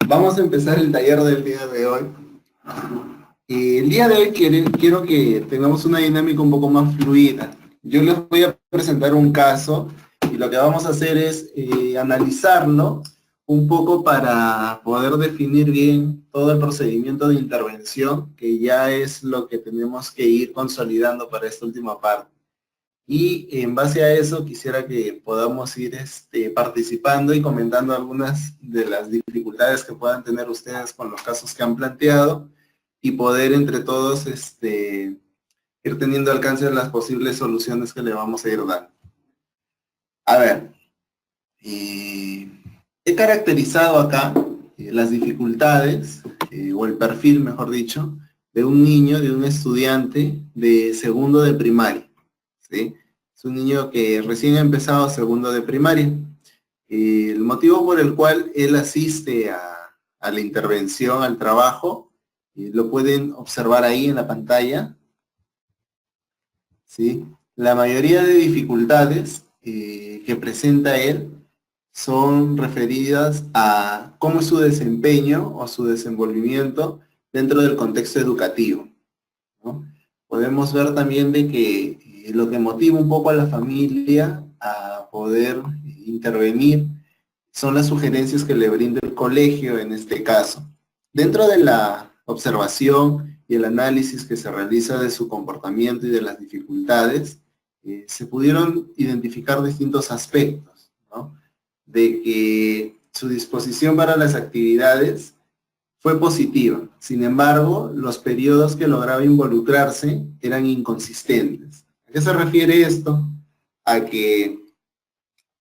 Vamos a empezar el taller del día de hoy. Y el día de hoy quiero que tengamos una dinámica un poco más fluida. Yo les voy a presentar un caso y lo que vamos a hacer es analizarlo un poco para poder definir bien todo el procedimiento de intervención, que ya es lo que tenemos que ir consolidando para esta última parte. Y en base a eso quisiera que podamos ir participando y comentando algunas de las dificultades que puedan tener ustedes con los casos que han planteado y poder entre todos ir teniendo alcance de las posibles soluciones que le vamos a ir dando. A ver, he caracterizado acá las dificultades, o el perfil, mejor dicho, de un niño, de un estudiante de segundo de primaria, ¿sí? Es un niño que recién ha empezado segundo de primaria. El motivo por el cual él asiste a la intervención, al trabajo, lo pueden observar ahí en la pantalla, ¿sí? La mayoría de dificultades que presenta él son referidas a cómo es su desempeño o su desenvolvimiento dentro del contexto educativo, ¿no? Podemos ver también de que lo que motiva un poco a la familia a poder intervenir son las sugerencias que le brinda el colegio en este caso. Dentro de la observación y el análisis que se realiza de su comportamiento y de las dificultades, se pudieron identificar distintos aspectos, ¿no? De que su disposición para las actividades fue positiva. Sin embargo, los periodos que lograba involucrarse eran inconsistentes. ¿A qué se refiere esto? A que,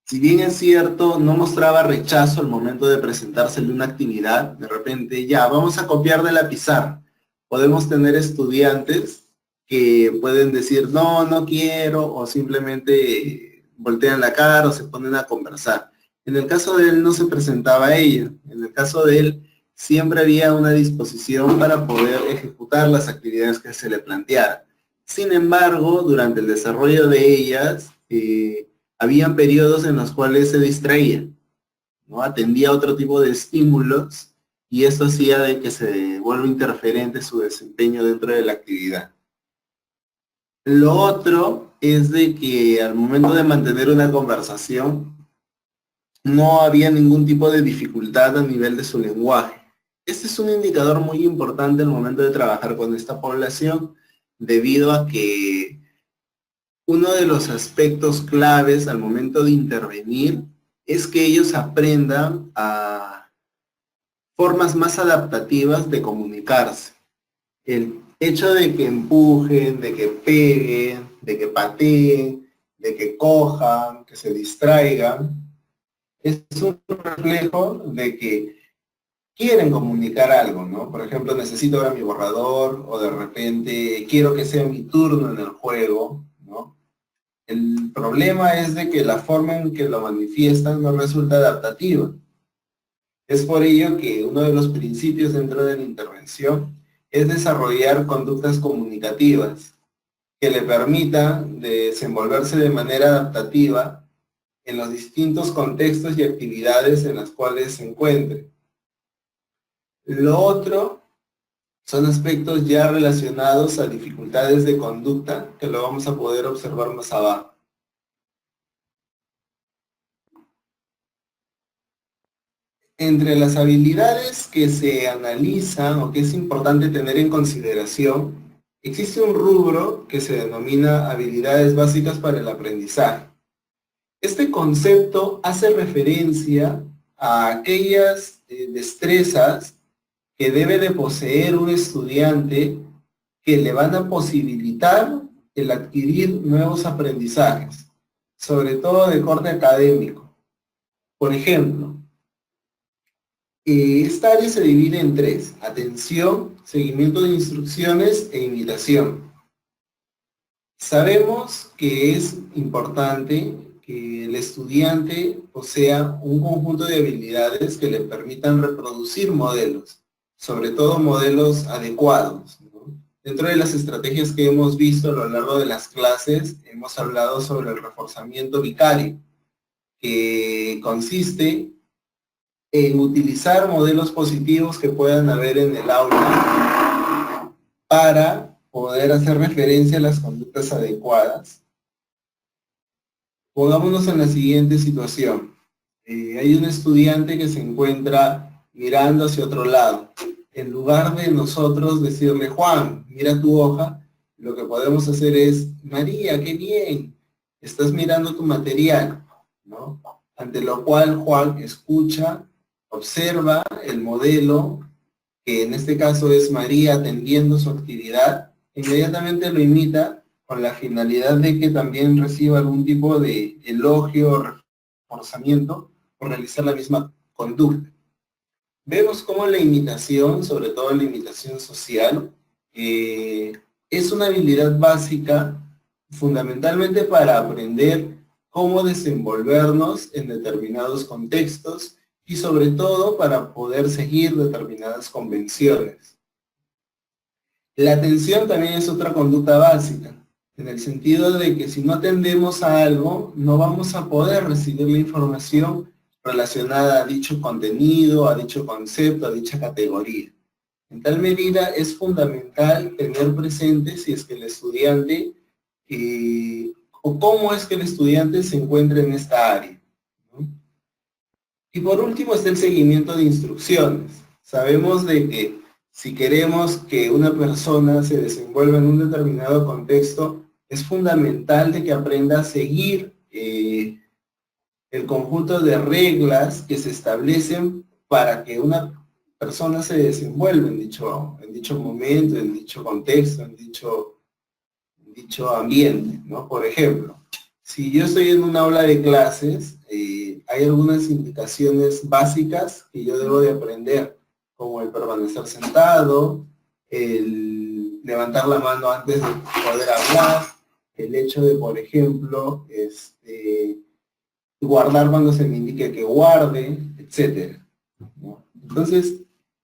si bien es cierto, no mostraba rechazo al momento de presentársele una actividad, de repente, ya, vamos a copiar de la pizarra. Podemos tener estudiantes que pueden decir, no, no quiero, o simplemente voltean la cara o se ponen a conversar. En el caso de él no se presentaba a ella. En el caso de él siempre había una disposición para poder ejecutar las actividades que se le planteara. Sin embargo, durante el desarrollo de ellas, habían periodos en los cuales se distraía, ¿no? Atendía a otro tipo de estímulos y esto hacía de que se vuelva interferente su desempeño dentro de la actividad. Lo otro es de que al momento de mantener una conversación no había ningún tipo de dificultad a nivel de su lenguaje. Este es un indicador muy importante al momento de trabajar con esta población, debido a que uno de los aspectos claves al momento de intervenir es que ellos aprendan a formas más adaptativas de comunicarse. El hecho de que empujen, de que peguen, de que pateen, de que cojan, que se distraigan, es un reflejo de que quieren comunicar algo, ¿no? Por ejemplo, necesito ver a mi borrador, o de repente quiero que sea mi turno en el juego, ¿no? El problema es de que la forma en que lo manifiestan no resulta adaptativa. Es por ello que uno de los principios dentro de la intervención es desarrollar conductas comunicativas que le permitan desenvolverse de manera adaptativa en los distintos contextos y actividades en las cuales se encuentre. Lo otro son aspectos ya relacionados a dificultades de conducta, que lo vamos a poder observar más abajo. Entre las habilidades que se analizan o que es importante tener en consideración, existe un rubro que se denomina habilidades básicas para el aprendizaje. Este concepto hace referencia a aquellas destrezas que debe de poseer un estudiante que le van a posibilitar el adquirir nuevos aprendizajes, sobre todo de corte académico. Por ejemplo, esta área se divide en tres: atención, seguimiento de instrucciones e imitación. Sabemos que es importante que el estudiante posea un conjunto de habilidades que le permitan reproducir modelos, sobre todo modelos adecuados, ¿no? Dentro de las estrategias que hemos visto a lo largo de las clases, hemos hablado sobre el reforzamiento vicario, que consiste en utilizar modelos positivos que puedan haber en el aula para poder hacer referencia a las conductas adecuadas. Pongámonos en la siguiente situación. Hay un estudiante que se encuentra mirando hacia otro lado. En lugar de nosotros decirle, Juan, mira tu hoja, lo que podemos hacer es, María, qué bien, estás mirando tu material, ¿no? Ante lo cual Juan escucha, observa el modelo, que en este caso es María atendiendo su actividad, inmediatamente lo imita con la finalidad de que también reciba algún tipo de elogio o reforzamiento por realizar la misma conducta. Vemos cómo la imitación, sobre todo la imitación social, es una habilidad básica fundamentalmente para aprender cómo desenvolvernos en determinados contextos y sobre todo para poder seguir determinadas convenciones. La atención también es otra conducta básica, en el sentido de que si no atendemos a algo, no vamos a poder recibir la información relacionada a dicho contenido, a dicho concepto, a dicha categoría. En tal medida es fundamental tener presente si es que el estudiante, o cómo es que el estudiante se encuentra en esta área, ¿no? Y por último está el seguimiento de instrucciones. Sabemos de que si queremos que una persona se desenvuelva en un determinado contexto, es fundamental de que aprenda a seguir el conjunto de reglas que se establecen para que una persona se desenvuelva en dicho momento, en dicho contexto, en dicho ambiente, ¿no? Por ejemplo, si yo estoy en un aula de clases, hay algunas indicaciones básicas que yo debo de aprender, como el permanecer sentado, el levantar la mano antes de poder hablar, el hecho de, por ejemplo, guardar cuando se me indique que guarde, etc. ¿No? Entonces,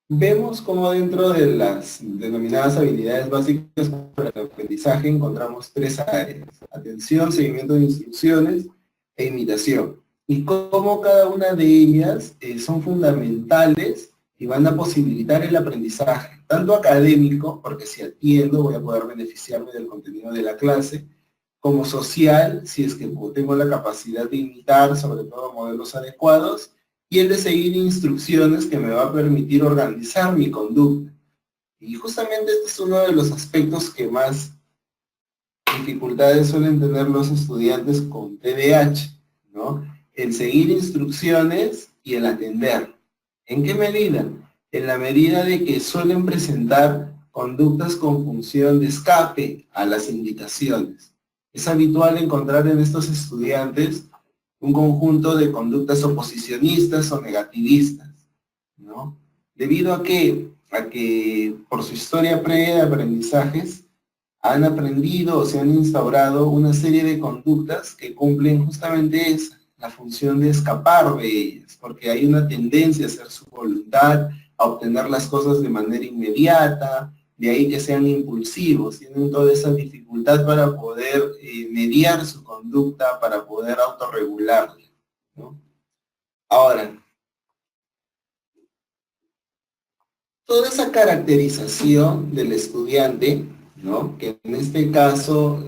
vemos cómo dentro de las denominadas habilidades básicas para el aprendizaje encontramos tres áreas: atención, seguimiento de instrucciones e imitación. Y cómo cada una de ellas son fundamentales y van a posibilitar el aprendizaje, tanto académico, porque si atiendo voy a poder beneficiarme del contenido de la clase, como social, si es que tengo la capacidad de imitar, sobre todo modelos adecuados, y el de seguir instrucciones que me va a permitir organizar mi conducta. Y justamente este es uno de los aspectos que más dificultades suelen tener los estudiantes con TDAH, ¿no? El seguir instrucciones y el atender. ¿En qué medida? En la medida de que suelen presentar conductas con función de escape a las indicaciones. Es habitual encontrar en estos estudiantes un conjunto de conductas oposicionistas o negativistas, ¿no? ¿Debido a qué? A que por su historia previa de aprendizajes han aprendido o se han instaurado una serie de conductas que cumplen justamente esa, la función de escapar de ellas, porque hay una tendencia a hacer su voluntad, a obtener las cosas de manera inmediata, de ahí que sean impulsivos, tienen toda esa dificultad para poder mediar su conducta, para poder autorregularla, ¿no? Ahora, toda esa caracterización del estudiante, ¿no? Que en este caso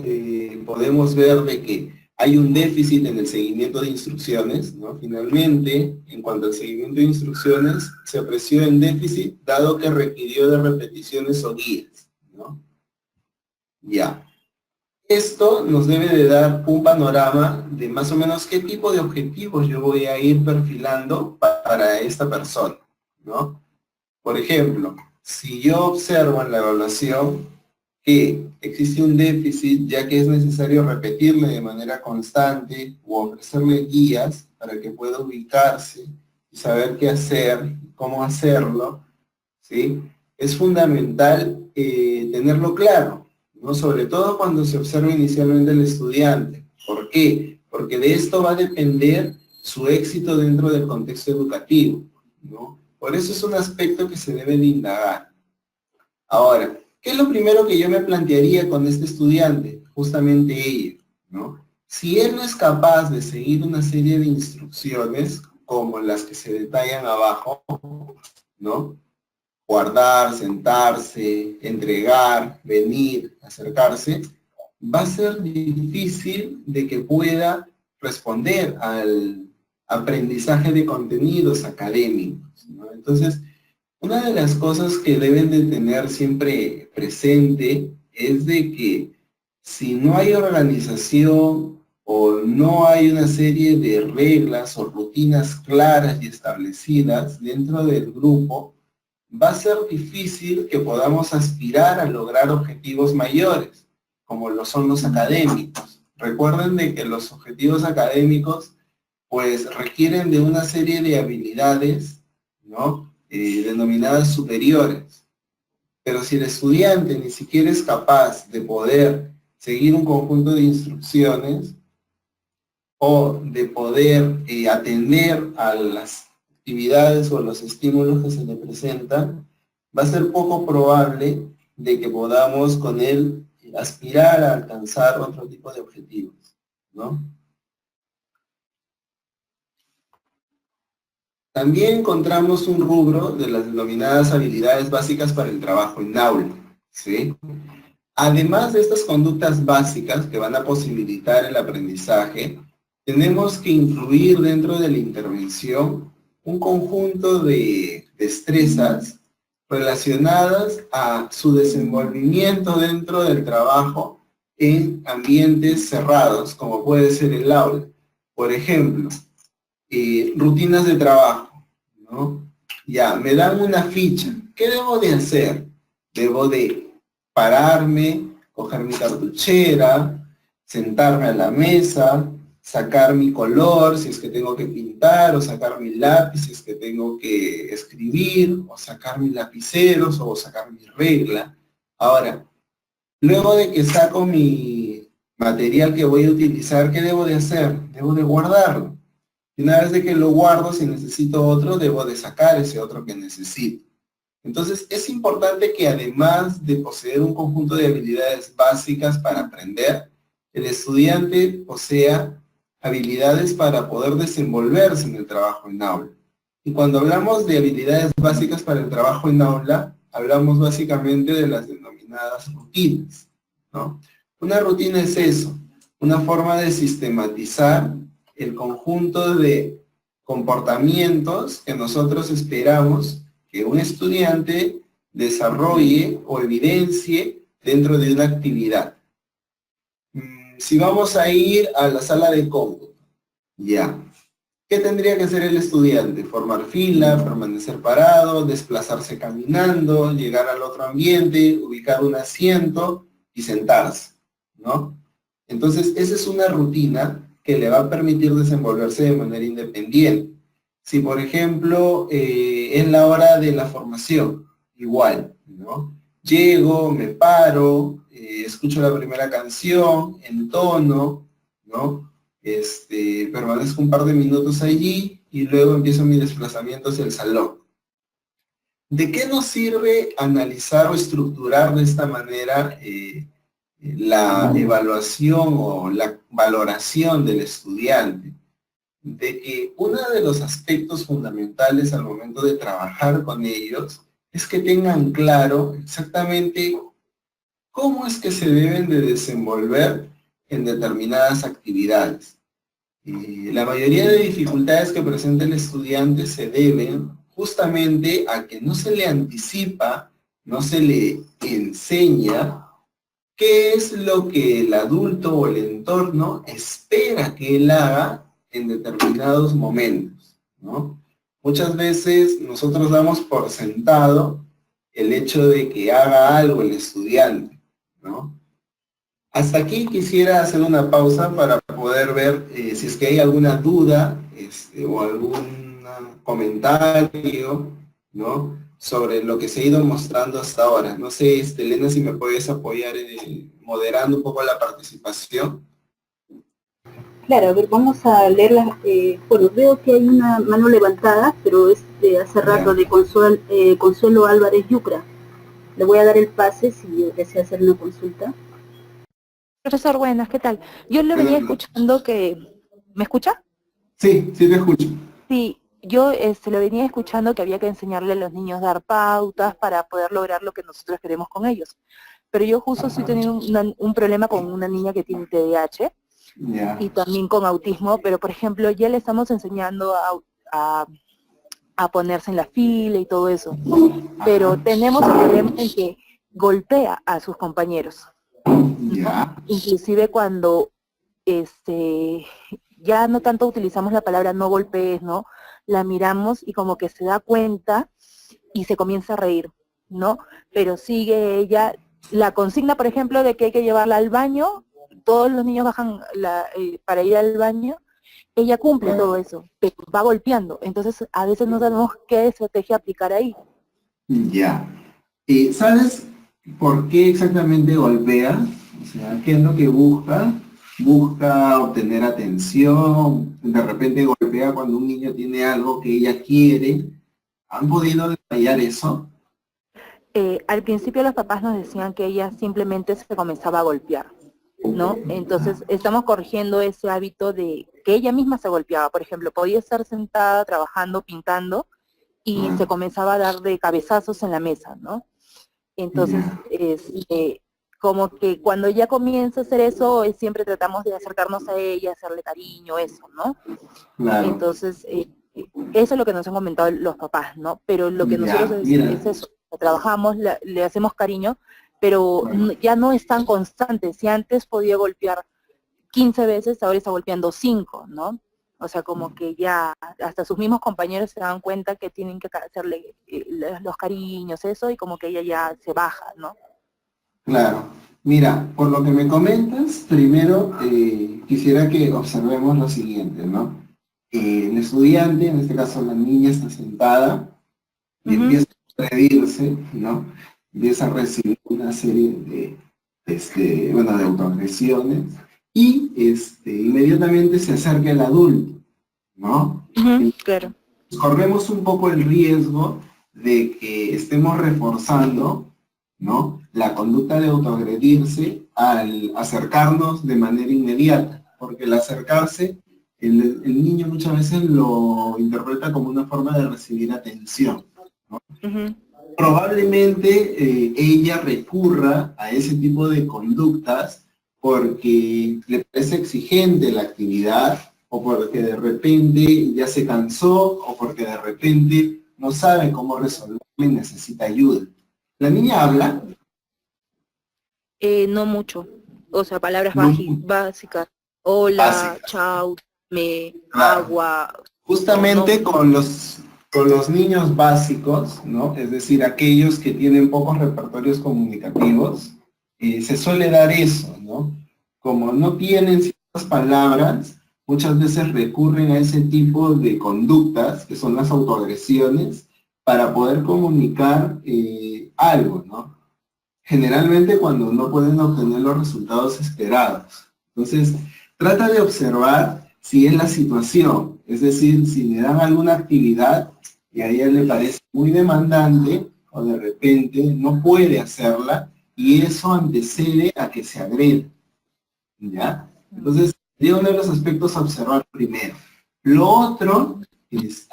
podemos ver de que hay un déficit en el seguimiento de instrucciones, ¿no? Finalmente, en cuanto al seguimiento de instrucciones, se apreció en déficit dado que requirió de repeticiones o guías, ¿no? Ya. Esto nos debe de dar un panorama de más o menos qué tipo de objetivos yo voy a ir perfilando para esta persona, ¿no? Por ejemplo, si yo observo en la evaluación que existe un déficit, ya que es necesario repetirle de manera constante o ofrecerle guías para que pueda ubicarse y saber qué hacer, cómo hacerlo, ¿sí? Es fundamental tenerlo claro, ¿no? Sobre todo cuando se observa inicialmente el estudiante. ¿Por qué? Porque de esto va a depender su éxito dentro del contexto educativo, ¿no? Por eso es un aspecto que se debe de indagar. Ahora, ¿qué es lo primero que yo me plantearía con este estudiante? Justamente ello, ¿no? Si él no es capaz de seguir una serie de instrucciones, como las que se detallan abajo, ¿no? Guardar, sentarse, entregar, venir, acercarse, va a ser difícil de que pueda responder al aprendizaje de contenidos académicos, ¿no? Entonces, una de las cosas que deben de tener siempre presente es de que si no hay organización o no hay una serie de reglas o rutinas claras y establecidas dentro del grupo, va a ser difícil que podamos aspirar a lograr objetivos mayores, como lo son los académicos. Recuerden de que los objetivos académicos pues requieren de una serie de habilidades, ¿no? Denominadas superiores. Pero si el estudiante ni siquiera es capaz de poder seguir un conjunto de instrucciones o de poder atender a las actividades o a los estímulos que se le presentan, va a ser poco probable de que podamos con él aspirar a alcanzar otro tipo de objetivos, ¿no? También encontramos un rubro de las denominadas habilidades básicas para el trabajo en aula, ¿sí? Además de estas conductas básicas que van a posibilitar el aprendizaje, tenemos que incluir dentro de la intervención un conjunto de destrezas relacionadas a su desenvolvimiento dentro del trabajo en ambientes cerrados, como puede ser el aula. Por ejemplo, rutinas de trabajo, ¿no? Ya, me dan una ficha. ¿Qué debo de hacer? Debo de pararme, coger mi cartuchera, sentarme a la mesa, sacar mi color si es que tengo que pintar, o sacar mi lápiz si es que tengo que escribir, o sacar mis lapiceros, o sacar mi regla. Ahora, luego de que saco mi material que voy a utilizar, ¿qué debo de hacer? Debo de guardarlo. Y una vez de que lo guardo, si necesito otro, debo de sacar ese otro que necesito. Entonces, es importante que además de poseer un conjunto de habilidades básicas para aprender, el estudiante posea habilidades para poder desenvolverse en el trabajo en aula. Y cuando hablamos de habilidades básicas para el trabajo en aula, hablamos básicamente de las denominadas rutinas, ¿no? Una rutina es eso, una forma de sistematizar el conjunto de comportamientos que nosotros esperamos que un estudiante desarrolle o evidencie dentro de una actividad. Si vamos a ir a la sala de cómputo, ya. ¿Qué tendría que hacer el estudiante? Formar fila, permanecer parado, desplazarse caminando, llegar al otro ambiente, ubicar un asiento y sentarse, ¿no? Entonces, esa es una rutina que le va a permitir desenvolverse de manera independiente. Si, por ejemplo, es la hora de la formación, igual, ¿no? Llego, me paro, escucho la primera canción, entono, ¿no? Permanezco un par de minutos allí y luego empiezo mi desplazamiento hacia el salón. ¿De qué nos sirve analizar o estructurar de esta manera la evaluación o la valoración del estudiante? De que uno de los aspectos fundamentales al momento de trabajar con ellos es que tengan claro exactamente cómo es que se deben de desenvolver en determinadas actividades. La mayoría de dificultades que presenta el estudiante se deben justamente a que no se le anticipa, no se le enseña qué es lo que el adulto o el entorno espera que él haga en determinados momentos, ¿no? Muchas veces nosotros damos por sentado el hecho de que haga algo el estudiante, ¿no? Hasta aquí quisiera hacer una pausa para poder ver si es que hay alguna duda o algún comentario, ¿no? Sobre lo que se ha ido mostrando hasta ahora. No sé, Elena, si me puedes apoyar moderando un poco la participación. Claro, a ver, vamos a leerla. Bueno, veo que hay una mano levantada, pero es de hace rato, de Consuelo Álvarez Yucra. Le voy a dar el pase si desea hacer una consulta. Profesor, buenas, ¿qué tal? Yo le venía escuchando que... ¿Me escucha? Sí, sí te escucho. Sí, yo lo venía escuchando que había que enseñarle a los niños a dar pautas para poder lograr lo que nosotros queremos con ellos. Pero yo justo estoy teniendo un problema con una niña que tiene TDAH Ya. y también con autismo, pero por ejemplo ya le estamos enseñando a, a ponerse en la fila y todo eso. Pero tenemos el problema en que golpea a sus compañeros, ¿no? Ya. Inclusive cuando ya no tanto utilizamos la palabra no golpees, ¿no? La miramos y como que se da cuenta y se comienza a reír, ¿no? Pero sigue ella, la consigna, por ejemplo, de que hay que llevarla al baño, todos los niños bajan para ir al baño, ella cumple todo eso, pero va golpeando, entonces a veces no sabemos qué estrategia aplicar ahí. Ya. ¿Sabes por qué exactamente golpea? O sea, ¿qué es lo que busca? Busca obtener atención, de repente golpea cuando un niño tiene algo que ella quiere. ¿Han podido detallar eso? Al principio los papás nos decían que ella simplemente se comenzaba a golpear, ¿no? Entonces estamos corrigiendo ese hábito de que ella misma se golpeaba. Por ejemplo, podía estar sentada trabajando, pintando, y se comenzaba a dar de cabezazos en la mesa, ¿no? Entonces, como que cuando ya comienza a hacer eso, siempre tratamos de acercarnos a ella, hacerle cariño, eso, ¿no? Claro. Entonces, eso es lo que nos han comentado los papás, ¿no? Pero lo que nosotros es eso, trabajamos, le hacemos cariño, pero ya no es tan constante. Si antes podía golpear 15 veces, ahora está golpeando 5, ¿no? O sea, como que ya hasta sus mismos compañeros se dan cuenta que tienen que hacerle los cariños, eso, y como que ella ya se baja, ¿no? Claro. Mira, por lo que me comentas, primero quisiera que observemos lo siguiente, ¿no? El estudiante, en este caso la niña, está sentada y empieza a agredirse, ¿no? Empieza a recibir una serie de autoagresiones y inmediatamente se acerca el adulto, ¿no? Claro. Corremos un poco el riesgo de que estemos reforzando, ¿no?, la conducta de autoagredirse al acercarnos de manera inmediata, porque el acercarse, el niño muchas veces lo interpreta como una forma de recibir atención, ¿no? Probablemente ella recurra a ese tipo de conductas porque le parece exigente la actividad, o porque de repente ya se cansó, o porque de repente no sabe cómo resolverlo y necesita ayuda. ¿La niña habla? No mucho. O sea, palabras No, básicas. Hola, básicas. chao, Claro. agua. Justamente No. con los niños básicos, ¿no? Es decir, aquellos que tienen pocos repertorios comunicativos, se suele dar eso, ¿no? Como no tienen ciertas palabras, muchas veces recurren a ese tipo de conductas, que son las autoagresiones, para poder comunicar algo, ¿no? Generalmente cuando no pueden obtener los resultados esperados. Entonces, trata de observar si es la situación, es decir, si le dan alguna actividad y a ella le parece muy demandante o de repente no puede hacerla y eso antecede a que se agrede, ¿ya? Entonces, sería uno de los aspectos a observar primero. Lo otro es,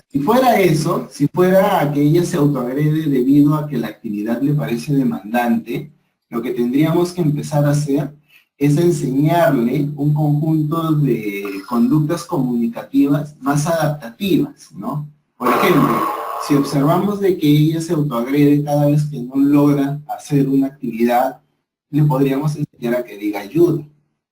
si fuera eso, si fuera a que ella se autoagrede debido a que la actividad le parece demandante, lo que tendríamos que empezar a hacer es enseñarle un conjunto de conductas comunicativas más adaptativas, ¿no? Por ejemplo, si observamos de que ella se autoagrede cada vez que no logra hacer una actividad, le podríamos enseñar a que diga ayuda,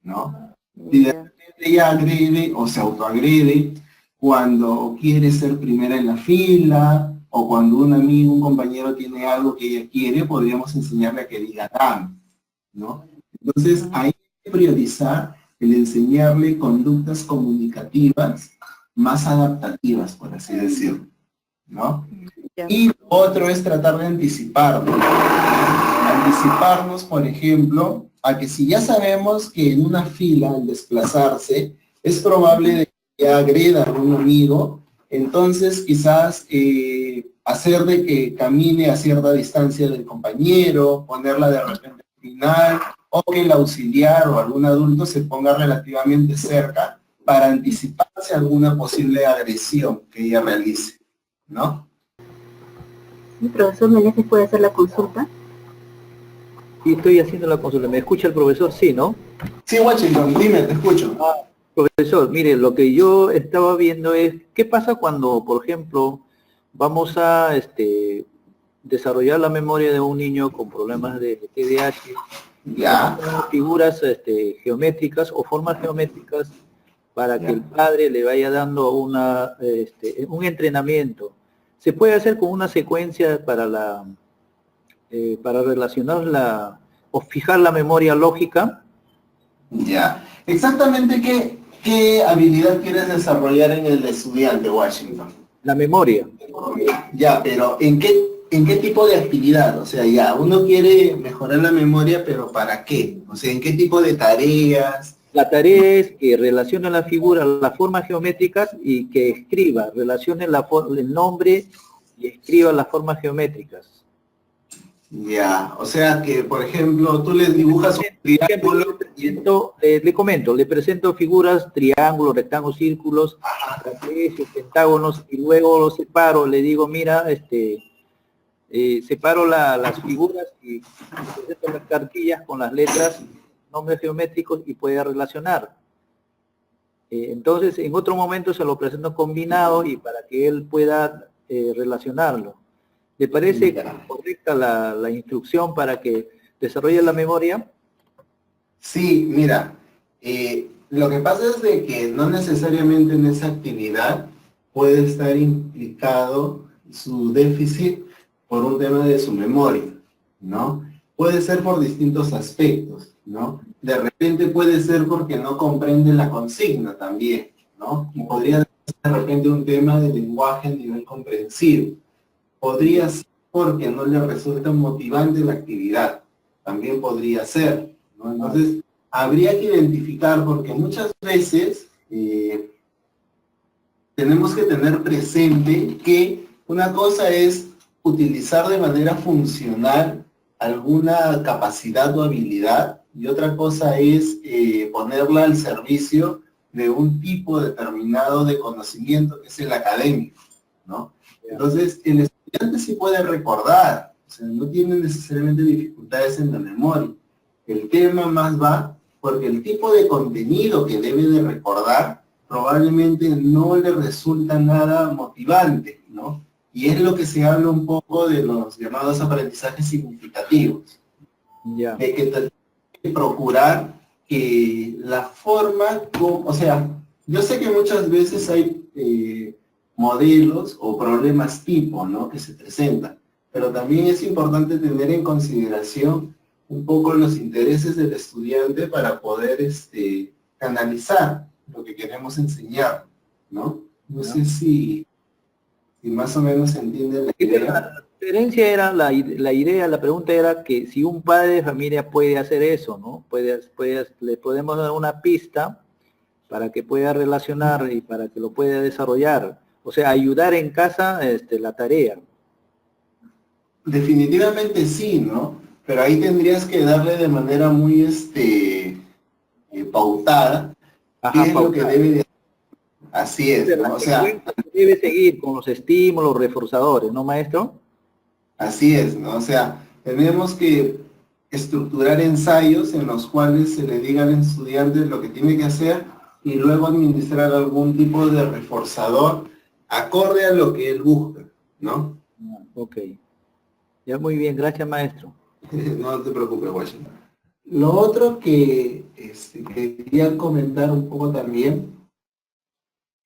¿no? Si de repente ella agrede o se autoagrede cuando quiere ser primera en la fila, o cuando un amigo, un compañero tiene algo que ella quiere, podríamos enseñarle a que diga dame, ¿no? Entonces, hay que priorizar el enseñarle conductas comunicativas más adaptativas, por así decirlo, ¿no? Y lo otro es tratar de anticiparnos. Anticiparnos, por ejemplo, a que si ya sabemos que en una fila, al desplazarse, es probable de que agreda a un amigo, entonces quizás hacer de que camine a cierta distancia del compañero, ponerla de repente al final, o que el auxiliar o algún adulto se ponga relativamente cerca para anticiparse a alguna posible agresión que ella realice, ¿no? ¿El profesor Meneses puede hacer la consulta? Y estoy haciendo la consulta. ¿Me escucha el profesor? Sí, ¿no? Sí, Washington, dime, te escucho. Profesor, mire, lo que yo estaba viendo es, ¿qué pasa cuando, por ejemplo, vamos a desarrollar la memoria de un niño con problemas de TDAH, Ya, figuras geométricas o formas geométricas para que el padre le vaya dando un entrenamiento? ¿Se puede hacer con una secuencia para relacionar o fijar la memoria lógica? ya. Exactamente qué habilidad quieres desarrollar en el estudiante, Washington? La memoria. Ya, pero ¿en qué tipo de actividad? O sea, ya, uno quiere mejorar la memoria, pero ¿para qué? O sea, ¿en qué tipo de tareas? La tarea es que relacione la figura, las formas geométricas y que escriba, relacione el nombre y escriba las formas geométricas. Ya, o sea que, por ejemplo, tú les dibujas un triángulo. Le comento, le presento figuras, triángulos, rectángulos, círculos, trapecios, pentágonos, y luego los separo, le digo, mira, separo las figuras y presento las cartillas con las letras, nombres geométricos y puede relacionar. Entonces, en otro momento se lo presento combinado y para que él pueda relacionarlo. ¿Le parece correcta la instrucción para que desarrolle la memoria? Sí, mira, lo que pasa es de que no necesariamente en esa actividad puede estar implicado su déficit por un tema de su memoria, ¿no? Puede ser por distintos aspectos, ¿no? De repente puede ser porque no comprende la consigna también, ¿no? Y podría ser de repente un tema de lenguaje a nivel comprensivo. Podría ser porque no le resulta motivante la actividad, también podría ser, ¿no? Entonces, habría que identificar, porque muchas veces tenemos que tener presente que una cosa es utilizar de manera funcional alguna capacidad o habilidad, y otra cosa es ponerla al servicio de un tipo determinado de conocimiento, que es el académico, ¿no? Entonces, el estudiante sí puede recordar, o sea, no tiene necesariamente dificultades en la memoria. El tema más va porque el tipo de contenido que debe de recordar probablemente no le resulta nada motivante, ¿no? Y es lo que se habla un poco de los llamados aprendizajes significativos. Ya. De que tenemos que procurar que la forma, o sea, yo sé que muchas veces hay modelos o problemas tipo, ¿no? Que se presentan, pero también es importante tener en consideración un poco los intereses del estudiante para poder canalizar lo que queremos enseñar, ¿no? No sé si más o menos se entiende la idea. La sugerencia era, la idea, la pregunta era que si un padre de familia puede hacer eso, ¿no? Le podemos dar una pista para que pueda relacionar y para que lo pueda desarrollar. O sea, ayudar en casa la tarea. Definitivamente sí, ¿no? Pero ahí tendrías que darle de manera muy pautada qué es lo que debe de hacer. Así es, ¿no? O sea, debe seguir con los estímulos reforzadores, ¿no, maestro? Así es, ¿no? O sea, tenemos que estructurar ensayos en los cuales se le diga al estudiante lo que tiene que hacer y luego administrar algún tipo de reforzador acorde a lo que él busca, ¿no? Ok. Ya, muy bien, gracias, maestro. No te preocupes, Washington. Lo otro que quería comentar un poco también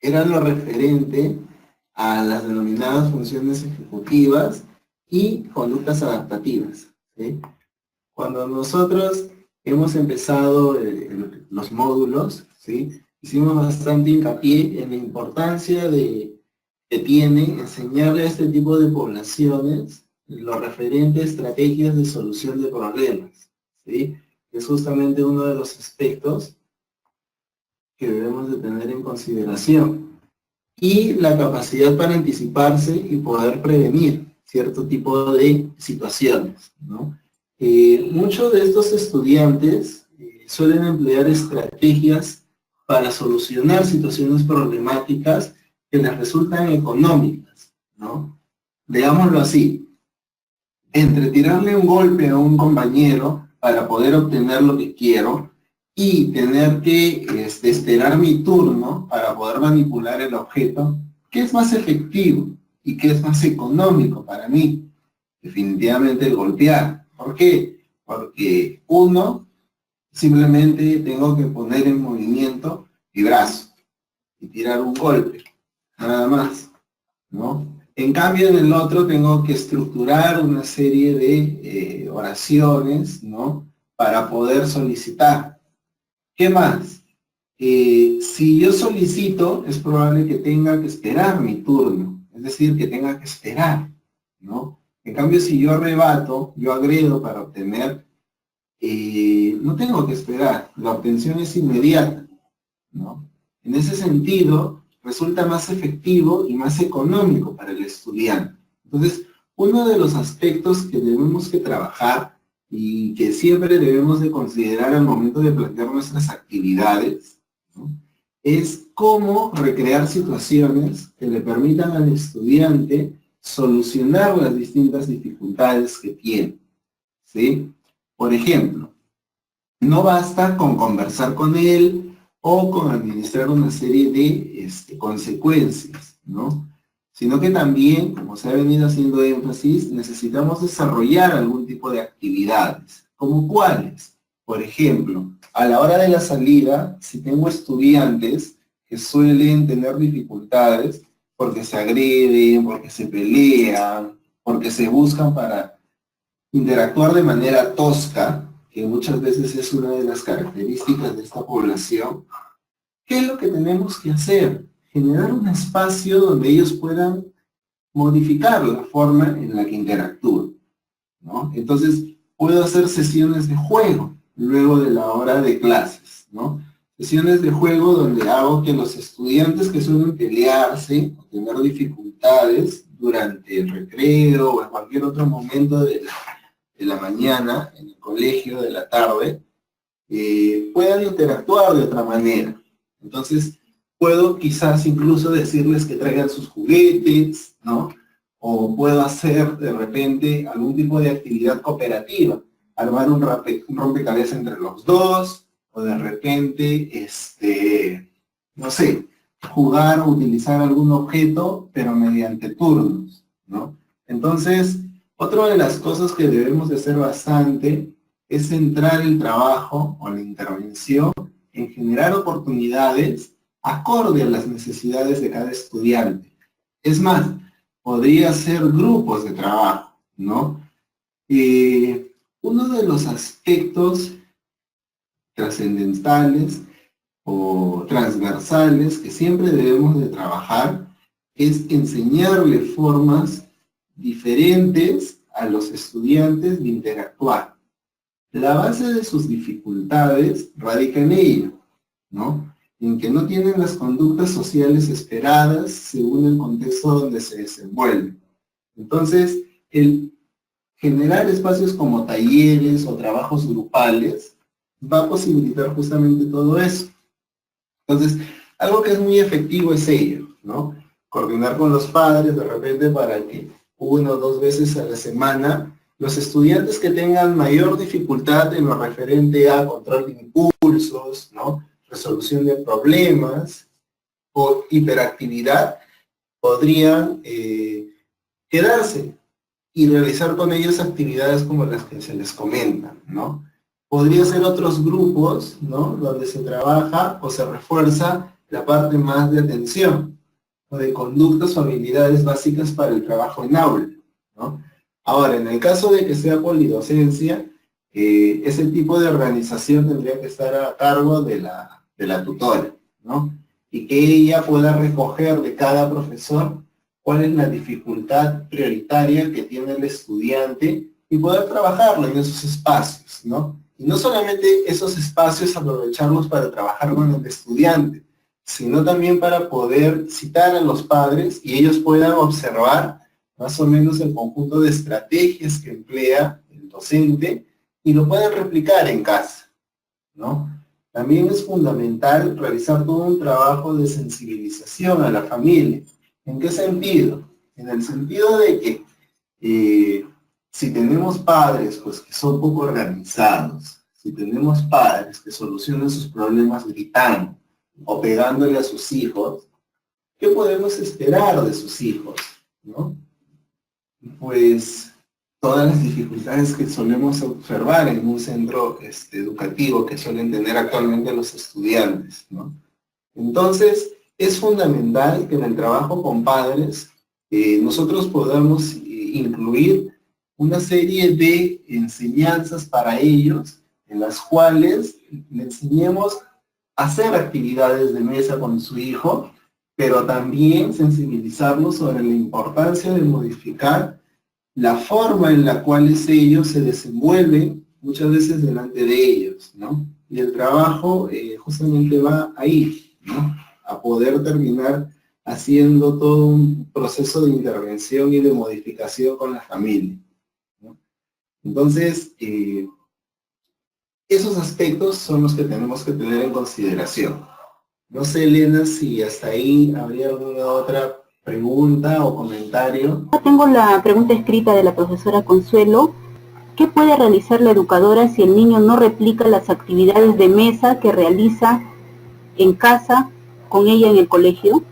era lo referente a las denominadas funciones ejecutivas y conductas adaptativas, ¿sí? Cuando nosotros hemos empezado los módulos, ¿sí? Hicimos bastante hincapié en la importancia que tiene enseñarle a este tipo de poblaciones lo referente a estrategias de solución de problemas, ¿sí? Es justamente uno de los aspectos que debemos de tener en consideración. Y la capacidad para anticiparse y poder prevenir cierto tipo de situaciones, ¿no? Muchos de estos estudiantes suelen emplear estrategias para solucionar situaciones problemáticas que les resultan económicas, ¿no? Digámoslo así, entre tirarle un golpe a un compañero para poder obtener lo que quiero y tener que esperar mi turno para poder manipular el objeto, ¿qué es más efectivo y qué es más económico para mí? Definitivamente el golpear. ¿Por qué? Porque uno, simplemente tengo que poner en movimiento mi brazo y tirar un golpe, nada más, ¿no? En cambio, en el otro tengo que estructurar una serie de oraciones, ¿no? Para poder solicitar. ¿Qué más? Si yo solicito, es probable que tenga que esperar mi turno, es decir, que tenga que esperar, ¿no? En cambio, si yo rebato, yo agredo para obtener, no tengo que esperar, la obtención es inmediata, ¿no? En ese sentido, resulta más efectivo y más económico para el estudiante. Entonces, uno de los aspectos que debemos que trabajar y que siempre debemos de considerar al momento de plantear nuestras actividades, ¿no? Es cómo recrear situaciones que le permitan al estudiante solucionar las distintas dificultades que tiene, ¿sí? Por ejemplo, no basta con conversar con él o con administrar una serie de consecuencias, ¿no? Sino que también, como se ha venido haciendo énfasis, necesitamos desarrollar algún tipo de actividades. ¿Como cuáles? Por ejemplo, a la hora de la salida, si tengo estudiantes que suelen tener dificultades porque se agreden, porque se pelean, porque se buscan para interactuar de manera tosca, que muchas veces es una de las características de esta población, ¿qué es lo que tenemos que hacer? Generar un espacio donde ellos puedan modificar la forma en la que interactúan, ¿no? Entonces, puedo hacer sesiones de juego luego de la hora de clases, ¿no? Sesiones de juego donde hago que los estudiantes que suelen pelearse o tener dificultades durante el recreo o en cualquier otro momento de la mañana, en el colegio, de la tarde, puedan interactuar de otra manera. Entonces, puedo quizás incluso decirles que traigan sus juguetes, ¿no? O puedo hacer de repente algún tipo de actividad cooperativa, armar un rompecabezas entre los dos, o de repente, no sé, jugar o utilizar algún objeto, pero mediante turnos, ¿no? Entonces, otra de las cosas que debemos de hacer bastante es centrar el trabajo o la intervención en generar oportunidades acorde a las necesidades de cada estudiante. Es más, podría ser grupos de trabajo, ¿no? Uno de los aspectos trascendentales o transversales que siempre debemos de trabajar es enseñarle formas diferentes a los estudiantes de interactuar. La base de sus dificultades radica en ello, ¿no? En que no tienen las conductas sociales esperadas según el contexto donde se desenvuelven. Entonces, el generar espacios como talleres o trabajos grupales va a posibilitar justamente todo eso. Entonces, algo que es muy efectivo es ello, ¿no? Coordinar con los padres de repente para que 1 o 2 veces a la semana los estudiantes que tengan mayor dificultad en lo referente a control de impulsos, ¿no? Resolución de problemas o hiperactividad, podrían quedarse y realizar con ellos actividades como las que se les comentan, ¿no? Podría ser otros grupos, ¿no? Donde se trabaja o se refuerza la parte más de atención, o de conductas o habilidades básicas para el trabajo en aula, ¿no? Ahora, en el caso de que sea polidocencia, ese tipo de organización tendría que estar a cargo de la tutora, ¿no? Y que ella pueda recoger de cada profesor cuál es la dificultad prioritaria que tiene el estudiante y poder trabajarlo en esos espacios, ¿no? Y no solamente esos espacios aprovecharlos para trabajar con el estudiante, sino también para poder citar a los padres y ellos puedan observar más o menos el conjunto de estrategias que emplea el docente y lo pueden replicar en casa, ¿no? también es fundamental realizar todo un trabajo de sensibilización a la familia. ¿En qué sentido? En el sentido de que si tenemos padres pues, que son poco organizados, si tenemos padres que solucionan sus problemas gritando o pegándole a sus hijos, ¿qué podemos esperar de sus hijos? ¿No? Pues todas las dificultades que solemos observar en un centro educativo que suelen tener actualmente los estudiantes, ¿no? Entonces, es fundamental que en el trabajo con padres nosotros podamos incluir una serie de enseñanzas para ellos, en las cuales le enseñemos a hacer actividades de mesa con su hijo, pero también sensibilizarlos sobre la importancia de modificar la forma en la cual ellos se desenvuelven muchas veces delante de ellos, ¿no? Y el trabajo justamente va ahí, ¿no? A poder terminar haciendo todo un proceso de intervención y de modificación con la familia, ¿no? Entonces, esos aspectos son los que tenemos que tener en consideración. No sé, Elena, si hasta ahí habría alguna otra pregunta o comentario. Tengo la pregunta escrita de la profesora Consuelo. ¿Qué puede realizar la educadora si el niño no replica las actividades de mesa que realiza en casa con ella en el colegio?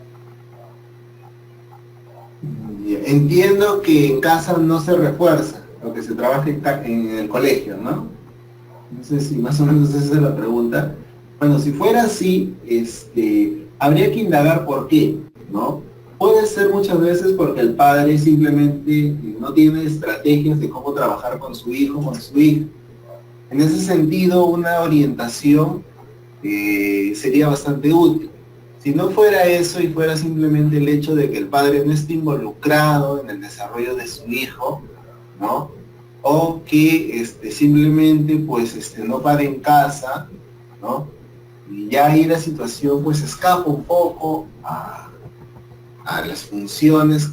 Entiendo que en casa no se refuerza lo que se trabaja en el colegio, ¿no? No sé si más o menos esa es la pregunta. Bueno, si fuera así, habría que indagar por qué, ¿no? Puede ser muchas veces porque el padre simplemente no tiene estrategias de cómo trabajar con su hijo, con su hija. En ese sentido, una orientación sería bastante útil. Si no fuera eso y fuera simplemente el hecho de que el padre no esté involucrado en el desarrollo de su hijo, ¿no? O que simplemente pues no pare en casa, ¿no? Y ya ahí la situación pues escapa un poco a las funciones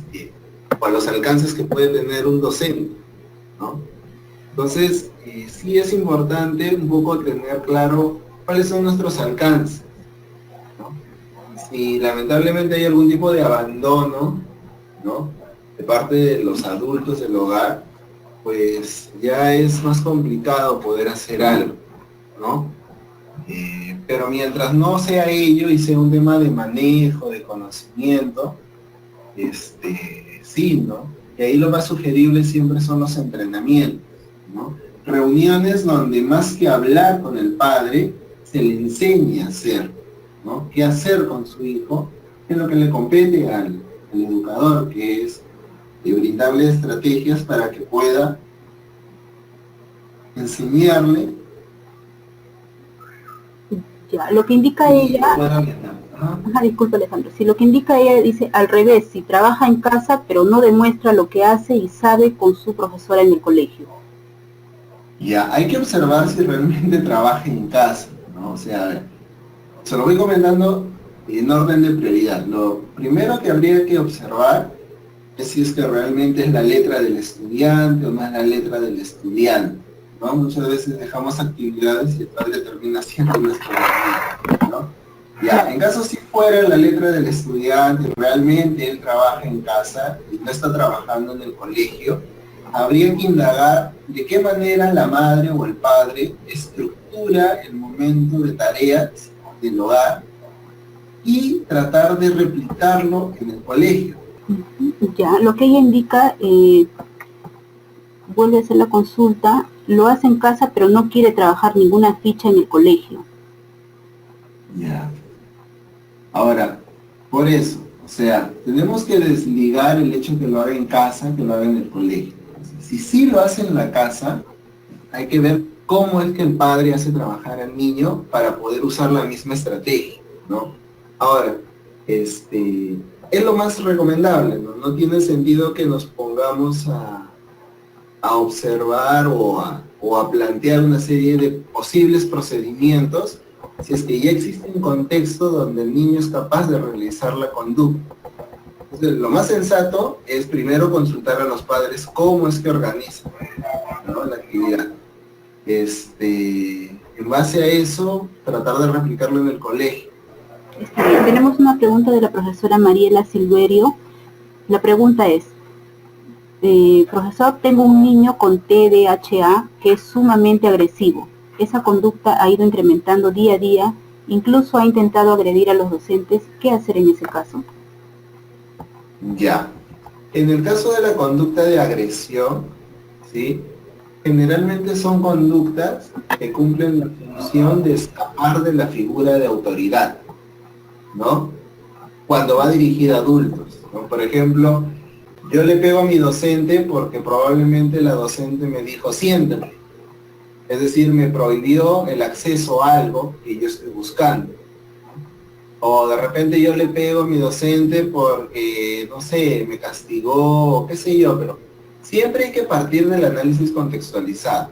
o a los alcances que puede tener un docente, ¿no? Entonces, sí es importante un poco tener claro cuáles son nuestros alcances, ¿no? Si lamentablemente hay algún tipo de abandono, ¿no? De parte de los adultos del hogar, pues ya es más complicado poder hacer algo, ¿no? Pero mientras no sea ello y sea un tema de manejo, de conocimiento, sí, ¿no? Y ahí lo más sugerible siempre son los entrenamientos, ¿no? Reuniones donde más que hablar con el padre, se le enseña a hacer, ¿no? ¿Qué hacer con su hijo? ¿Qué es lo que le compete al educador? Que es brindarle estrategias para que pueda enseñarle. Ya, lo que indica ella... disculpa, Alejandro. Si lo que indica ella dice al revés, si trabaja en casa pero no demuestra lo que hace y sabe con su profesora en el colegio. Ya, hay que observar si realmente trabaja en casa, ¿no? O sea, se lo voy comentando en orden de prioridad. Lo primero que habría que observar es si es que realmente es la letra del estudiante o no es la letra del estudiante, ¿no? Muchas veces dejamos actividades y el padre termina haciendo nuestro trabajo, ¿no? Ya, en caso si fuera la letra del estudiante, realmente él trabaja en casa y no está trabajando en el colegio, habría que indagar de qué manera la madre o el padre estructura el momento de tareas del hogar y tratar de replicarlo en el colegio. Ya, lo que ella indica, vuelve a hacer la consulta, lo hace en casa pero no quiere trabajar ninguna ficha en el colegio. Ya. Ahora, por eso, o sea, tenemos que desligar el hecho que lo haga en casa, que lo haga en el colegio. Si sí lo hace en la casa, hay que ver cómo es que el padre hace trabajar al niño para poder usar la misma estrategia, ¿no? Ahora, es lo más recomendable, ¿no? No tiene sentido que nos pongamos a observar o a plantear una serie de posibles procedimientos si es que ya existe un contexto donde el niño es capaz de realizar la conducta. Entonces, lo más sensato es primero consultar a los padres cómo es que organizan, ¿no? La actividad. En base a eso, tratar de replicarlo en el colegio. Está bien. Tenemos una pregunta de la profesora Mariela Silverio. La pregunta es, profesor, tengo un niño con TDAH que es sumamente agresivo. Esa conducta ha ido incrementando día a día, incluso ha intentado agredir a los docentes. ¿Qué hacer en ese caso? Ya. En el caso de la conducta de agresión, ¿sí? Generalmente son conductas que cumplen la función de escapar de la figura de autoridad, ¿no? Cuando va dirigida a adultos, ¿no? Por ejemplo, yo le pego a mi docente porque probablemente la docente me dijo siéntate. Es decir, me prohibió el acceso a algo que yo estoy buscando. O de repente yo le pego a mi docente porque, no sé, me castigó, o qué sé yo, pero siempre hay que partir del análisis contextualizado,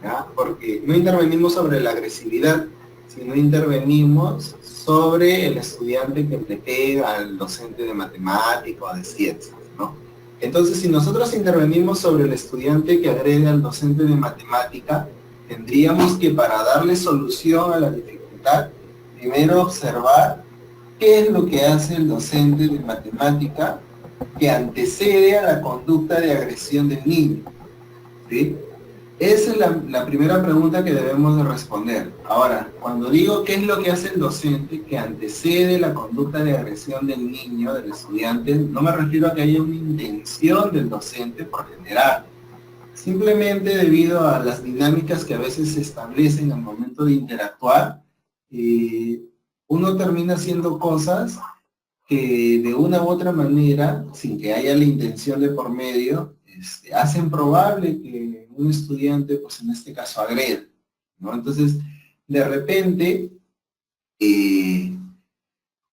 ¿ya? Porque no intervenimos sobre la agresividad, sino intervenimos sobre el estudiante que le pega al docente de matemática o de ciencias, ¿no? Entonces, si nosotros intervenimos sobre el estudiante que agrede al docente de matemática, tendríamos que, para darle solución a la dificultad, primero observar qué es lo que hace el docente de matemática que antecede a la conducta de agresión del niño, ¿sí? Esa es la primera pregunta que debemos de responder. Ahora, cuando digo qué es lo que hace el docente que antecede la conducta de agresión del niño, del estudiante, no me refiero a que haya una intención del docente por generar. Simplemente debido a las dinámicas que a veces se establecen al momento de interactuar, uno termina haciendo cosas que de una u otra manera, sin que haya la intención de por medio, hacen probable que un estudiante, pues en este caso, agreda, ¿no? Entonces, de repente,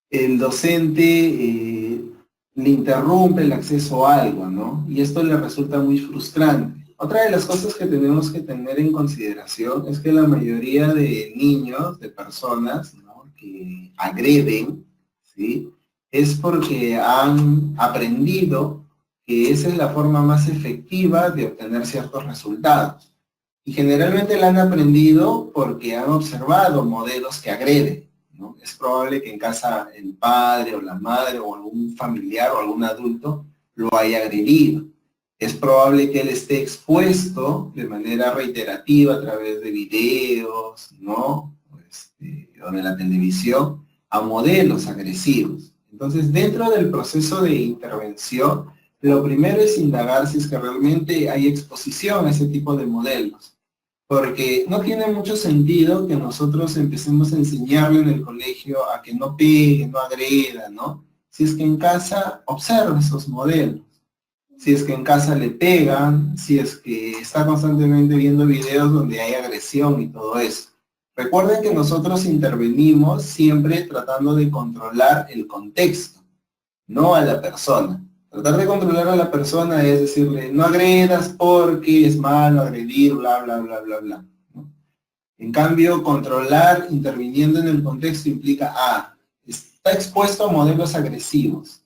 el docente le interrumpe el acceso a algo, ¿no? Y esto le resulta muy frustrante. Otra de las cosas que tenemos que tener en consideración es que la mayoría de niños, de personas, ¿no?, que agreden, ¿sí?, es porque han aprendido que esa es la forma más efectiva de obtener ciertos resultados. Y generalmente la han aprendido porque han observado modelos que agreden, ¿no? Es probable que en casa el padre o la madre o algún familiar o algún adulto lo haya agredido. Es probable que él esté expuesto de manera reiterativa a través de videos, ¿no?, o de la televisión, a modelos agresivos. Entonces, dentro del proceso de intervención, lo primero es indagar si es que realmente hay exposición a ese tipo de modelos. Porque no tiene mucho sentido que nosotros empecemos a enseñarle en el colegio a que no pegue, no agreda, ¿no? Si es que en casa observa esos modelos. Si es que en casa le pegan, si es que está constantemente viendo videos donde hay agresión y todo eso. Recuerden que nosotros intervenimos siempre tratando de controlar el contexto, no a la persona. Tratar de controlar a la persona es decirle, no agredas porque es malo agredir, bla, bla, bla, bla, bla, ¿no? En cambio, controlar interviniendo en el contexto implica, está expuesto a modelos agresivos.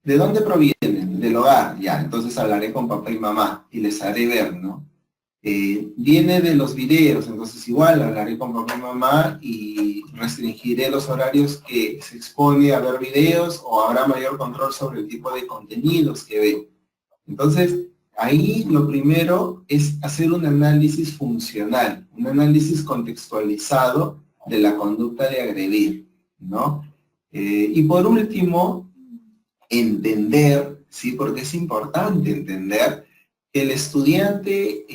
¿De dónde provienen? Del hogar, ya, entonces hablaré con papá y mamá y les haré ver, ¿no? Viene de los videos, entonces igual hablaré con papá y mamá y restringiré los horarios que se expone a ver videos, o habrá mayor control sobre el tipo de contenidos que ve. Entonces, ahí lo primero es hacer un análisis funcional, un análisis contextualizado de la conducta de agredir, ¿no? Y por último, entender, ¿sí? Porque es importante entender que el estudiante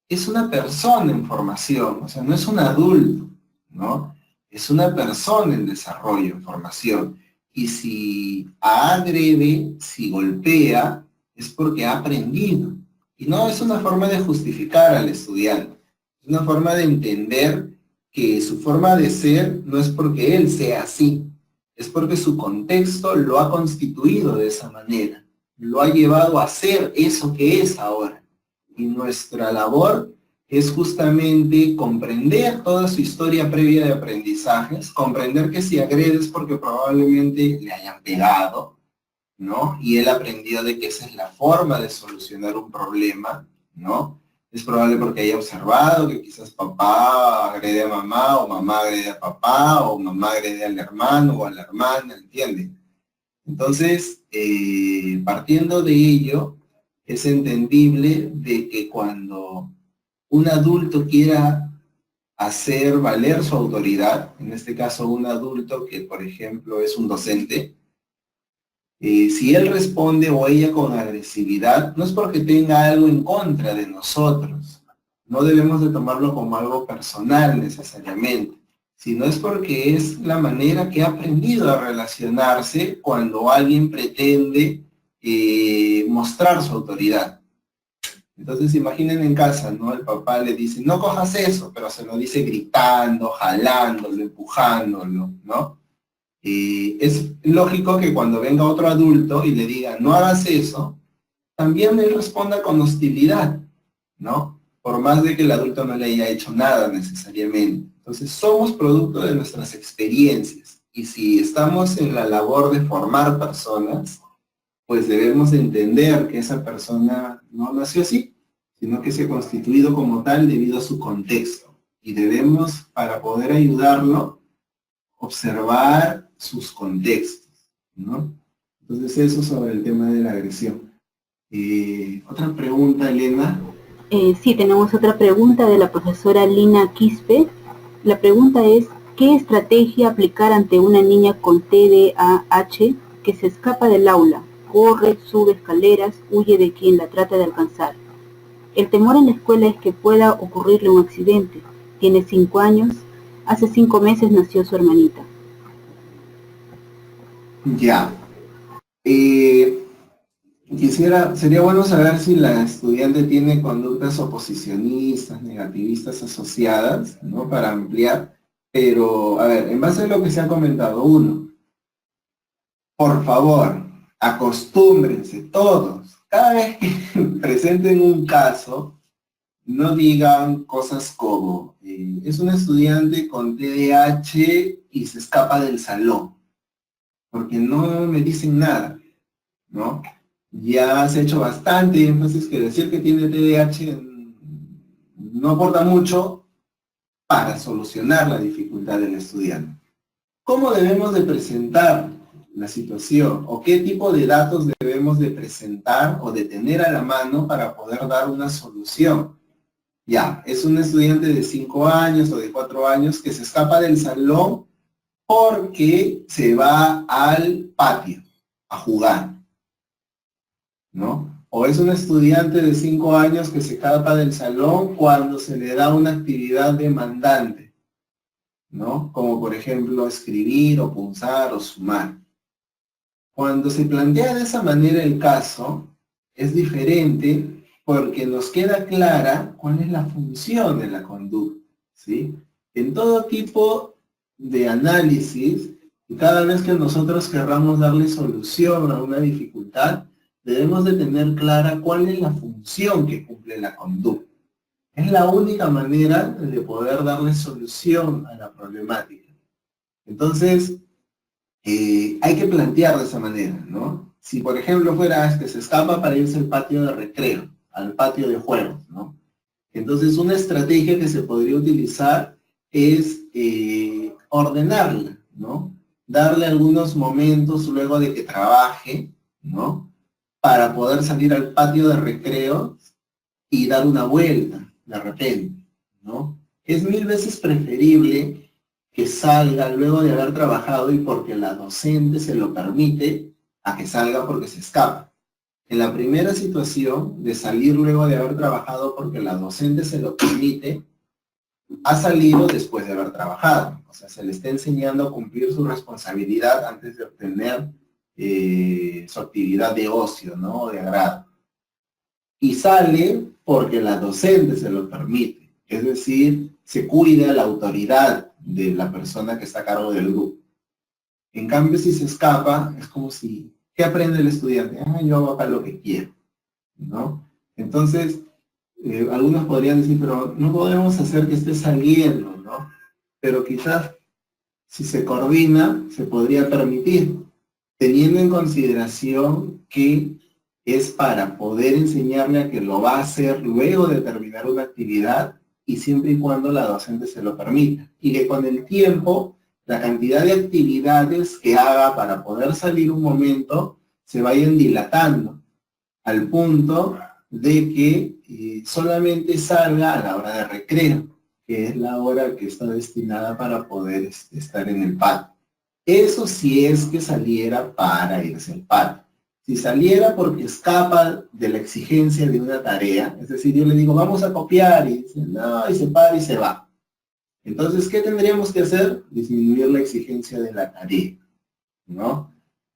es una persona en formación, o sea, no es un adulto, ¿no? Es una persona en desarrollo, en formación. Y si agrede, si golpea, es porque ha aprendido. Y no es una forma de justificar al estudiante, es una forma de entender que su forma de ser no es porque él sea así, es porque su contexto lo ha constituido de esa manera, lo ha llevado a ser eso que es ahora. Y nuestra labor es justamente comprender toda su historia previa de aprendizajes, comprender que si agrede es porque probablemente le hayan pegado, ¿no? Y él aprendió de que esa es la forma de solucionar un problema, ¿no? Es probable porque haya observado que quizás papá agrede a mamá, o mamá agrede a papá, o mamá agrede al hermano o a la hermana, ¿entiende? Entonces, partiendo de ello, es entendible de que cuando un adulto quiera hacer valer su autoridad, en este caso un adulto que, por ejemplo, es un docente, si él responde o ella con agresividad, no es porque tenga algo en contra de nosotros, no debemos de tomarlo como algo personal necesariamente, sino es porque es la manera que ha aprendido a relacionarse cuando alguien pretende mostrar su autoridad. Entonces imaginen en casa, ¿no? El papá le dice, no cojas eso, pero se lo dice gritando, jalándolo, empujándolo, ¿no? Es lógico que cuando venga otro adulto y le diga, no hagas eso, también él responda con hostilidad, ¿no? Por más de que el adulto no le haya hecho nada necesariamente. Entonces somos producto de nuestras experiencias. Y si estamos en la labor de formar personas, pues debemos de entender que esa persona no nació así, sino que se ha constituido como tal debido a su contexto. Y debemos, para poder ayudarlo, observar sus contextos, ¿no? Entonces eso sobre el tema de la agresión. Otra pregunta, Elena. Sí, tenemos otra pregunta de la profesora Lina Quispe. La pregunta es, ¿qué estrategia aplicar ante una niña con TDAH que se escapa del aula, corre, sube escaleras, huye de quien la trata de alcanzar? El temor en la escuela es que pueda ocurrirle un accidente. Tiene 5 años, hace 5 meses nació su hermanita. Ya. Sería bueno saber si la estudiante tiene conductas oposicionistas, negativistas asociadas, ¿no? Para ampliar, pero, a ver, en base a lo que se ha comentado, uno, por favor, acostúmbrense todos, cada vez que presenten un caso, no digan cosas como, es un estudiante con TDAH y se escapa del salón, porque no me dicen nada, ¿no? Ya se ha hecho bastante énfasis que decir que tiene TDAH no aporta mucho para solucionar la dificultad del estudiante. ¿Cómo debemos de presentar la situación? ¿O qué tipo de datos debemos de presentar o de tener a la mano para poder dar una solución? Ya, es un estudiante de 5 años o de 4 años que se escapa del salón porque se va al patio a jugar, ¿no? O es un estudiante de 5 años que se escapa del salón cuando se le da una actividad demandante, ¿no? Como por ejemplo escribir o punzar o sumar. Cuando se plantea de esa manera el caso, es diferente porque nos queda clara cuál es la función de la conducta, ¿sí? En todo tipo de análisis, y cada vez que nosotros querramos darle solución a una dificultad, debemos de tener clara cuál es la función que cumple la conducta. Es la única manera de poder darle solución a la problemática. Entonces, hay que plantear de esa manera, ¿no? Si por ejemplo fuera que se escapa para irse al patio de recreo, al patio de juegos, ¿no? Entonces una estrategia que se podría utilizar es ordenarla, ¿no? Darle algunos momentos luego de que trabaje, ¿no? Para poder salir al patio de recreo y dar una vuelta de repente, ¿no? Es 1000 veces preferible que salga luego de haber trabajado y porque la docente se lo permite, a que salga porque se escapa. En la primera situación, de salir luego de haber trabajado porque la docente se lo permite, ha salido después de haber trabajado. O sea, se le está enseñando a cumplir su responsabilidad antes de obtener su actividad de ocio, ¿no? De agrado. Y sale porque la docente se lo permite. Es decir, se cuida la autoridad de la persona que está a cargo del grupo. En cambio, si se escapa, es como si, ¿qué aprende el estudiante? Ah, yo hago acá lo que quiero, ¿no? Entonces, algunos podrían decir, pero no podemos hacer que esté saliendo, ¿no? Pero quizás, si se coordina, se podría permitir, teniendo en consideración que es para poder enseñarle a que lo va a hacer luego de terminar una actividad y siempre y cuando la docente se lo permita. Y que con el tiempo, la cantidad de actividades que haga para poder salir un momento se vayan dilatando al punto de que solamente salga a la hora de recreo, que es la hora que está destinada para poder estar en el patio. Eso si es que saliera para irse al patio. Si saliera porque escapa de la exigencia de una tarea, es decir, yo le digo, vamos a copiar, y dice, no, y se para y se va. Entonces, ¿qué tendríamos que hacer? Disminuir la exigencia de la tarea, ¿no?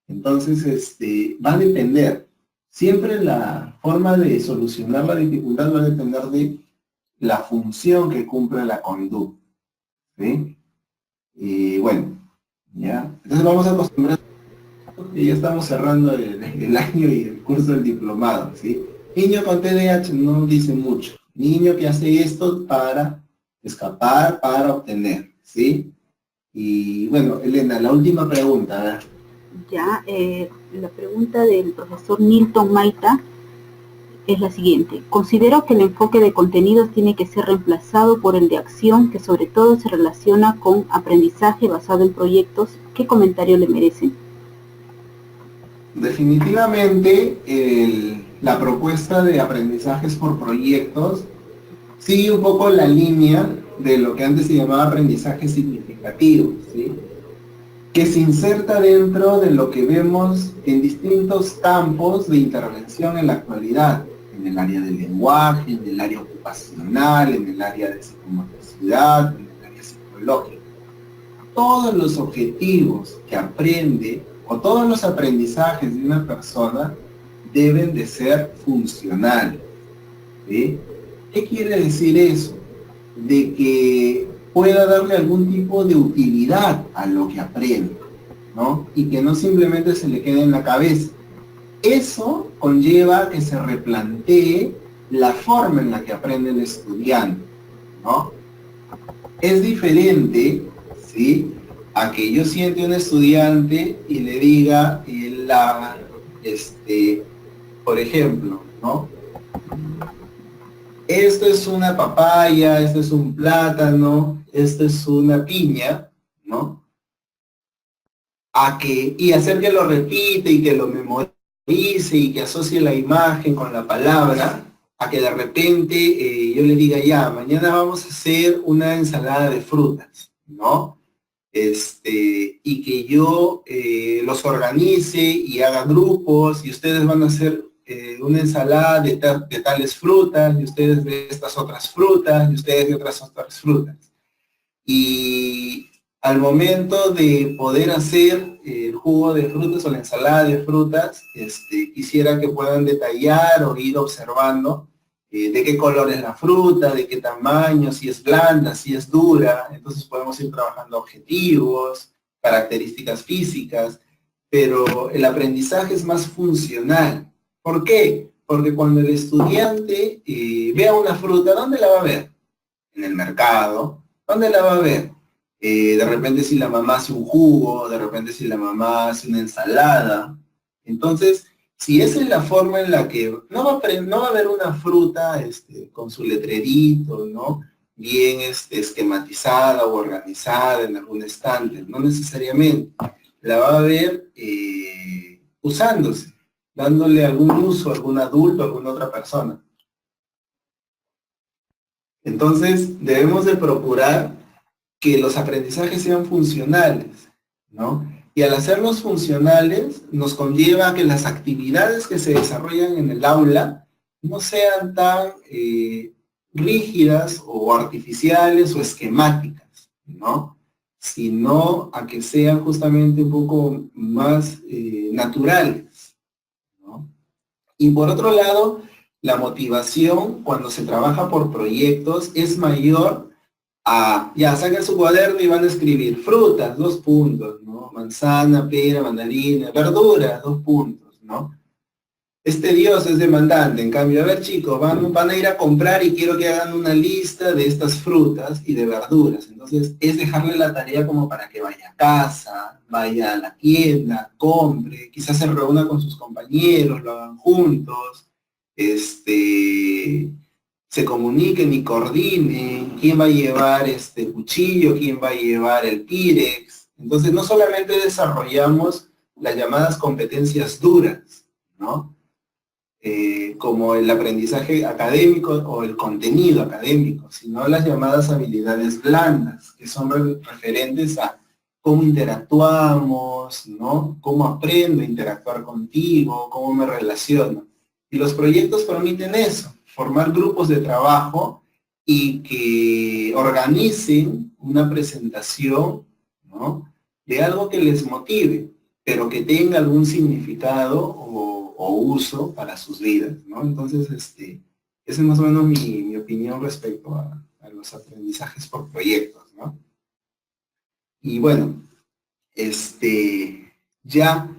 Entonces, va a depender. Siempre la forma de solucionar la dificultad va a depender de la función que cumple la conducta, ¿sí? Y bueno, ¿ya? Entonces vamos a acostumbrar, y ya estamos cerrando el año y el curso del diplomado, ¿sí? Niño con TDAH no dice mucho. Niño que hace esto para escapar, para obtener, ¿sí? Y bueno, Elena, la última pregunta, a ver. Ya, la pregunta del profesor Nilton Maita es la siguiente. Considero que el enfoque de contenidos tiene que ser reemplazado por el de acción, que sobre todo se relaciona con aprendizaje basado en proyectos. ¿Qué comentario le merece? Definitivamente, la propuesta de aprendizajes por proyectos sigue un poco la línea de lo que antes se llamaba aprendizaje significativo, ¿sí? Que se inserta dentro de lo que vemos en distintos campos de intervención en la actualidad, en el área del lenguaje, en el área ocupacional, en el área de psicomotricidad, en el área psicológica. Todos los objetivos que aprende o todos los aprendizajes de una persona deben de ser funcionales, ¿sí? ¿Qué quiere decir eso? De que pueda darle algún tipo de utilidad a lo que aprende, ¿no? Y que no simplemente se le quede en la cabeza. Eso conlleva que se replantee la forma en la que aprende el estudiante, ¿no? Es diferente, ¿sí?, a que yo siente un estudiante y le diga, por ejemplo, ¿no? Esto es una papaya, esto es un plátano, esto es una piña, ¿no? Y hacer que lo repite y que lo memorice y que asocie la imagen con la palabra, a que de repente yo le diga, ya, mañana vamos a hacer una ensalada de frutas, ¿no? Y que yo los organice y haga grupos y ustedes van a hacer una ensalada de tales frutas y ustedes de estas otras frutas y ustedes de otras frutas. Y al momento de poder hacer el jugo de frutas o la ensalada de frutas, quisiera que puedan detallar o ir observando de qué color es la fruta, de qué tamaño, si es blanda, si es dura. Entonces podemos ir trabajando objetivos, características físicas, pero el aprendizaje es más funcional. ¿Por qué? Porque cuando el estudiante vea una fruta, ¿dónde la va a ver? En el mercado. ¿Dónde la va a ver? De repente si la mamá hace un jugo, de repente si la mamá hace una ensalada. Entonces, si esa es la forma en la que no va a haber una fruta con su letrerito, ¿no? Bien esquematizada o organizada en algún estante, no necesariamente. La va a ver usándose, dándole algún uso a algún adulto, a alguna otra persona. Entonces, debemos de procurar que los aprendizajes sean funcionales, ¿no? Y al hacerlos funcionales, nos conlleva a que las actividades que se desarrollan en el aula no sean tan rígidas o artificiales o esquemáticas, ¿no? Sino a que sean justamente un poco más naturales, ¿no? Y por otro lado, la motivación cuando se trabaja por proyectos es mayor ya saquen su cuaderno y van a escribir frutas, 2 puntos, ¿no? Manzana, pera, mandarina, verduras, 2 puntos, ¿no? es tedioso, es demandante. En cambio, a ver chicos, van a ir a comprar y quiero que hagan una lista de estas frutas y de verduras. Entonces, es dejarle la tarea como para que vaya a casa, vaya a la tienda, compre, quizás se reúna con sus compañeros, lo hagan juntos, se comuniquen y coordinen quién va a llevar este cuchillo, quién va a llevar el Pirex. Entonces, no solamente desarrollamos las llamadas competencias duras, ¿no? Como el aprendizaje académico o el contenido académico, sino las llamadas habilidades blandas, que son referentes a cómo interactuamos, ¿no? Cómo aprendo a interactuar contigo, cómo me relaciono. Y los proyectos permiten eso, formar grupos de trabajo y que organicen una presentación, ¿no? De algo que les motive, pero que tenga algún significado o uso para sus vidas, ¿no? Entonces, esa es más o menos mi opinión respecto a los aprendizajes por proyectos, ¿no? Y bueno, ya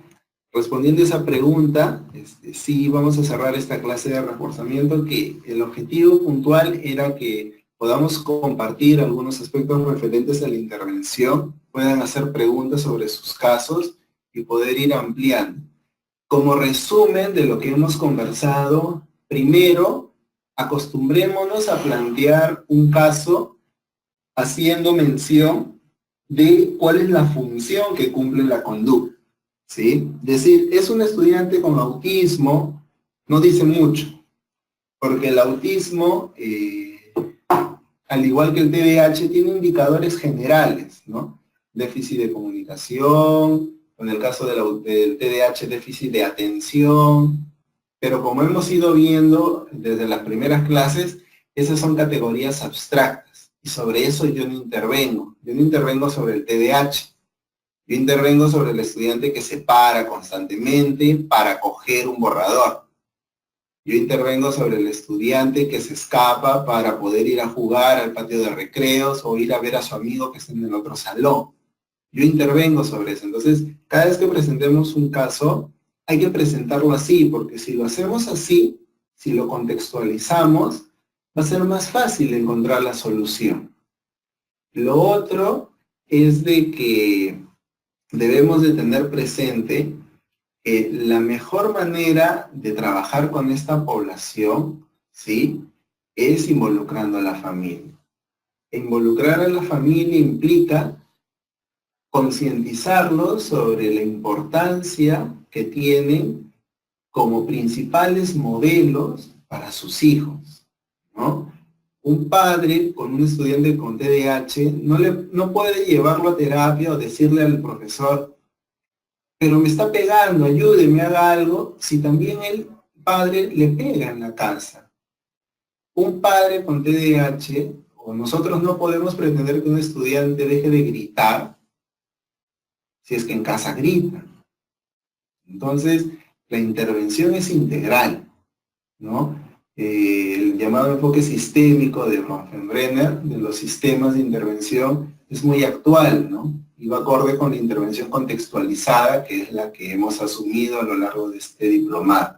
respondiendo a esa pregunta, sí vamos a cerrar esta clase de reforzamiento, que el objetivo puntual era que podamos compartir algunos aspectos referentes a la intervención, puedan hacer preguntas sobre sus casos y poder ir ampliando. Como resumen de lo que hemos conversado, primero, acostumbrémonos a plantear un caso haciendo mención de cuál es la función que cumple la conducta, ¿sí? Es decir, es un estudiante con autismo, no dice mucho, porque el autismo, al igual que el TDAH, tiene indicadores generales, ¿no? Déficit de comunicación, en el caso del TDAH, déficit de atención, pero como hemos ido viendo desde las primeras clases, esas son categorías abstractas, y sobre eso yo no intervengo sobre el TDAH, yo intervengo sobre el estudiante que se para constantemente para coger un borrador, yo intervengo sobre el estudiante que se escapa para poder ir a jugar al patio de recreos o ir a ver a su amigo que está en el otro salón. Yo intervengo sobre eso. Entonces, cada vez que presentemos un caso, hay que presentarlo así, porque si lo hacemos así, si lo contextualizamos, va a ser más fácil encontrar la solución. Lo otro es de que debemos de tener presente que la mejor manera de trabajar con esta población, ¿sí?, es involucrando a la familia. Involucrar a la familia implica concientizarlos sobre la importancia que tienen como principales modelos para sus hijos, ¿no? Un padre con un estudiante con TDAH no puede llevarlo a terapia o decirle al profesor, pero me está pegando, ayúdeme, haga algo, si también el padre le pega en la casa. Un padre con TDAH, o nosotros no podemos pretender que un estudiante deje de gritar si es que en casa grita. Entonces, la intervención es integral, ¿no? El llamado enfoque sistémico de Bronfenbrenner, de los sistemas de intervención, es muy actual, ¿no? Y va acorde con la intervención contextualizada, que es la que hemos asumido a lo largo de este diplomado.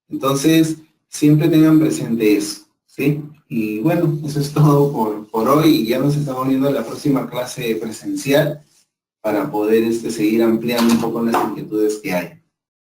Entonces, siempre tengan presente eso, ¿sí? Y bueno, eso es todo por hoy, y ya nos estamos viendo en la próxima clase presencial para poder seguir ampliando un poco las inquietudes que hay.